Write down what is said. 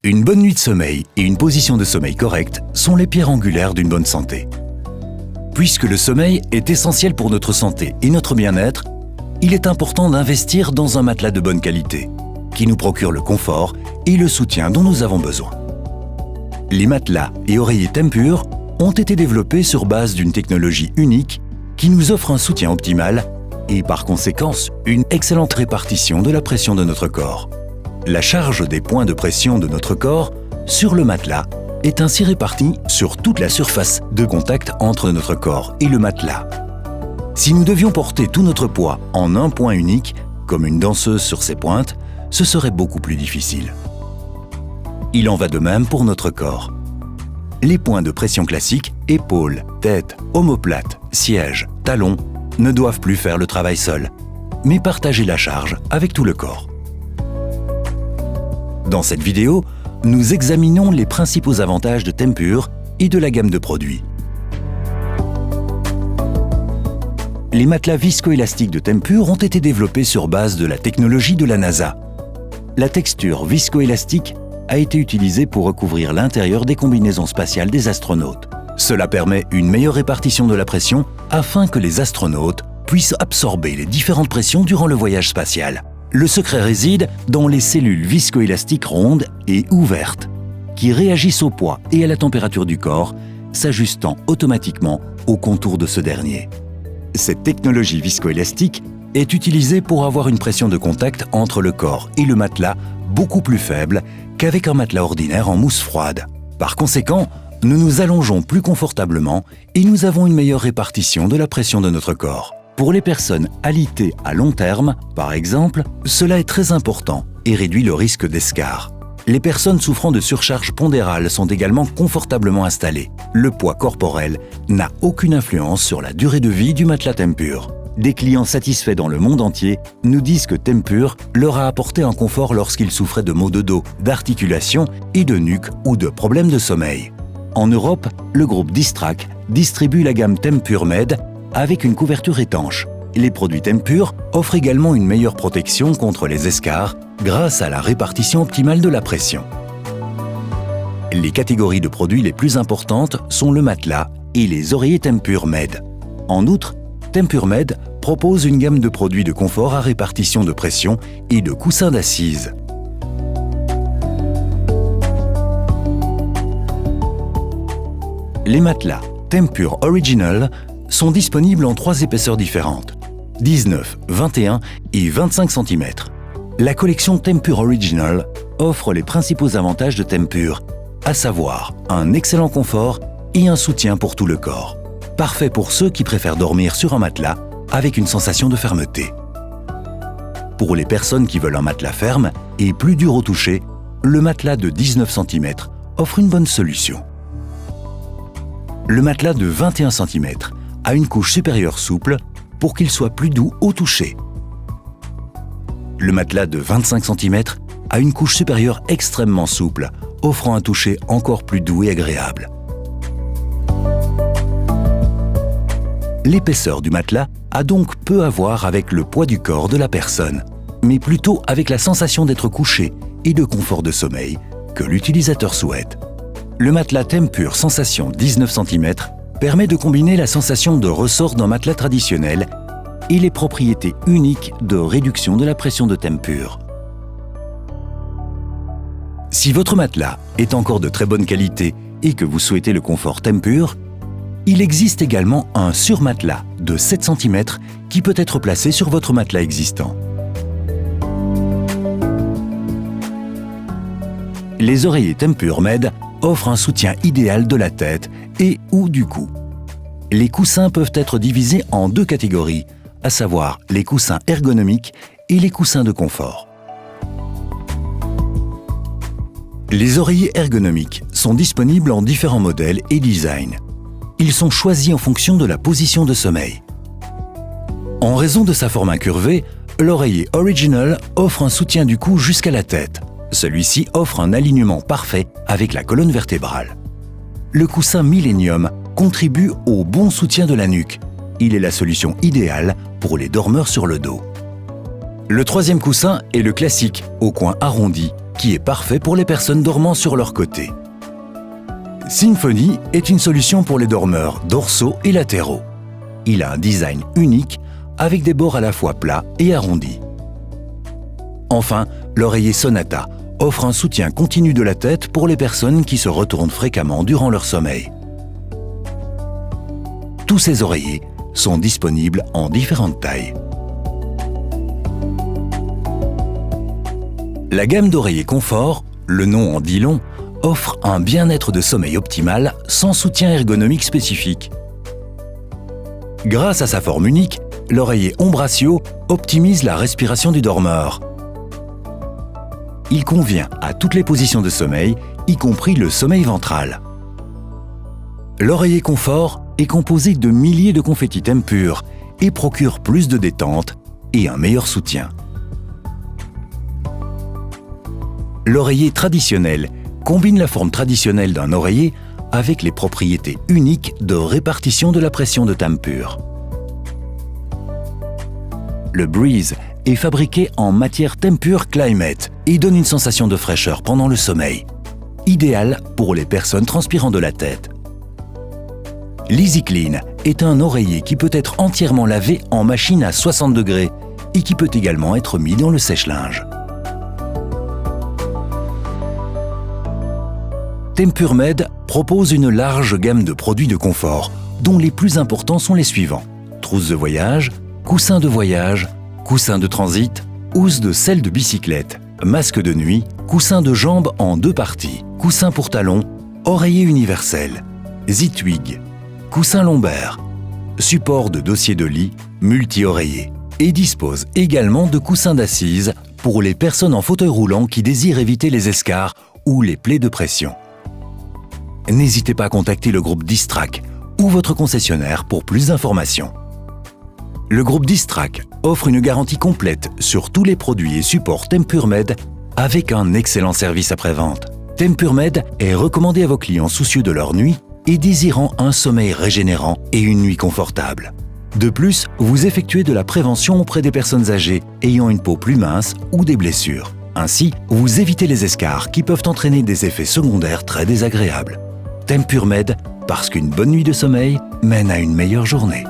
Une bonne nuit de sommeil et une position de sommeil correcte sont les pierres angulaires d'une bonne santé. Puisque le sommeil est essentiel pour notre santé et notre bien-être, il est important d'investir dans un matelas de bonne qualité, qui nous procure le confort et le soutien dont nous avons besoin. Les matelas et oreillers Tempur ont été développés sur base d'une technologie unique qui nous offre un soutien optimal et par conséquent une excellente répartition de la pression de notre corps. La charge des points de pression de notre corps sur le matelas est ainsi répartie sur toute la surface de contact entre notre corps et le matelas. Si nous devions porter tout notre poids en un point unique, comme une danseuse sur ses pointes, ce serait beaucoup plus difficile. Il en va de même pour notre corps. Les points de pression classiques, épaules, tête, omoplate, siège, talons, ne doivent plus faire le travail seuls, mais partager la charge avec tout le corps. Dans cette vidéo, nous examinons les principaux avantages de Tempur et de la gamme de produits. Les matelas viscoélastiques de Tempur ont été développés sur base de la technologie de la NASA. La texture viscoélastique a été utilisée pour recouvrir l'intérieur des combinaisons spatiales des astronautes. Cela permet une meilleure répartition de la pression afin que les astronautes puissent absorber les différentes pressions durant le voyage spatial. Le secret réside dans les cellules viscoélastiques rondes et ouvertes, qui réagissent au poids et à la température du corps, s'ajustant automatiquement au contour de ce dernier. Cette technologie viscoélastique est utilisée pour avoir une pression de contact entre le corps et le matelas beaucoup plus faible qu'avec un matelas ordinaire en mousse froide. Par conséquent, nous nous allongeons plus confortablement et nous avons une meilleure répartition de la pression de notre corps. Pour les personnes alitées à long terme, par exemple, cela est très important et réduit le risque d'escarre. Les personnes souffrant de surcharge pondérale sont également confortablement installées. Le poids corporel n'a aucune influence sur la durée de vie du matelas Tempur. Des clients satisfaits dans le monde entier nous disent que Tempur leur a apporté un confort lorsqu'ils souffraient de maux de dos, d'articulation et de nuque ou de problèmes de sommeil. En Europe, le groupe Distrac distribue la gamme Tempur Med avec une couverture étanche. Les produits Tempur offrent également une meilleure protection contre les escarres grâce à la répartition optimale de la pression. Les catégories de produits les plus importantes sont le matelas et les oreillers Tempur Med. En outre, Tempur Med propose une gamme de produits de confort à répartition de pression et de coussins d'assise. Les matelas Tempur Original sont disponibles en 3 épaisseurs différentes, 19, 21 et 25 cm. La collection Tempur Original offre les principaux avantages de Tempur, à savoir un excellent confort et un soutien pour tout le corps. Parfait pour ceux qui préfèrent dormir sur un matelas avec une sensation de fermeté. Pour les personnes qui veulent un matelas ferme et plus dur au toucher, le matelas de 19 cm offre une bonne solution. Le matelas de 21 cm a une couche supérieure souple pour qu'il soit plus doux au toucher. Le matelas de 25 cm a une couche supérieure extrêmement souple, offrant un toucher encore plus doux et agréable. L'épaisseur du matelas a donc peu à voir avec le poids du corps de la personne, mais plutôt avec la sensation d'être couché et de confort de sommeil que l'utilisateur souhaite. Le matelas Tempur Sensation 19 cm permet de combiner la sensation de ressort d'un matelas traditionnel et les propriétés uniques de réduction de la pression de Tempur. Si votre matelas est encore de très bonne qualité et que vous souhaitez le confort Tempur, il existe également un surmatelas de 7 cm qui peut être placé sur votre matelas existant. Les oreillers Tempur Med offrent un soutien idéal de la tête et ou du cou. Les coussins peuvent être divisés en 2 catégories, à savoir les coussins ergonomiques et les coussins de confort. Les oreillers ergonomiques sont disponibles en différents modèles et designs. Ils sont choisis en fonction de la position de sommeil. En raison de sa forme incurvée, l'oreiller Original offre un soutien du cou jusqu'à la tête. Celui-ci offre un alignement parfait avec la colonne vertébrale. Le coussin Millennium contribue au bon soutien de la nuque. Il est la solution idéale pour les dormeurs sur le dos. Le troisième coussin est le classique, au coin arrondi, qui est parfait pour les personnes dormant sur leur côté. Symphony est une solution pour les dormeurs dorsaux et latéraux. Il a un design unique avec des bords à la fois plats et arrondis. Enfin, l'oreiller Sonata offre un soutien continu de la tête pour les personnes qui se retournent fréquemment durant leur sommeil. Tous ces oreillers sont disponibles en différentes tailles. La gamme d'oreillers Confort, le nom en dit long, offre un bien-être de sommeil optimal sans soutien ergonomique spécifique. Grâce à sa forme unique, l'oreiller Ombrasio optimise la respiration du dormeur. Il convient à toutes les positions de sommeil, y compris le sommeil ventral. L'oreiller Confort est composé de milliers de confettis Tempur et procure plus de détente et un meilleur soutien. L'oreiller traditionnel combine la forme traditionnelle d'un oreiller avec les propriétés uniques de répartition de la pression de Tempur. Le Breeze est fabriqué en matière Tempur Climate et donne une sensation de fraîcheur pendant le sommeil, idéal pour les personnes transpirant de la tête. L'Easy Clean est un oreiller qui peut être entièrement lavé en machine à 60 degrés et qui peut également être mis dans le sèche-linge. Tempur-Med propose une large gamme de produits de confort, dont les plus importants sont les suivants: trousse de voyage, coussins de voyage, coussins de transit, housse de selle de bicyclette, masque de nuit, coussin de jambes en 2 parties, coussin pour talons, oreiller universel, Zitwig, coussin lombaire, support de dossier de lit, multi-oreiller, et dispose également de coussins d'assise pour les personnes en fauteuil roulant qui désirent éviter les escarres ou les plaies de pression. N'hésitez pas à contacter le groupe Distrac ou votre concessionnaire pour plus d'informations. Le groupe Distrac offre une garantie complète sur tous les produits et supports Tempur-Med avec un excellent service après-vente. Tempur-Med est recommandé à vos clients soucieux de leur nuit et désirant un sommeil régénérant et une nuit confortable. De plus, vous effectuez de la prévention auprès des personnes âgées ayant une peau plus mince ou des blessures. Ainsi, vous évitez les escarres qui peuvent entraîner des effets secondaires très désagréables. Tempur-Med, parce qu'une bonne nuit de sommeil mène à une meilleure journée.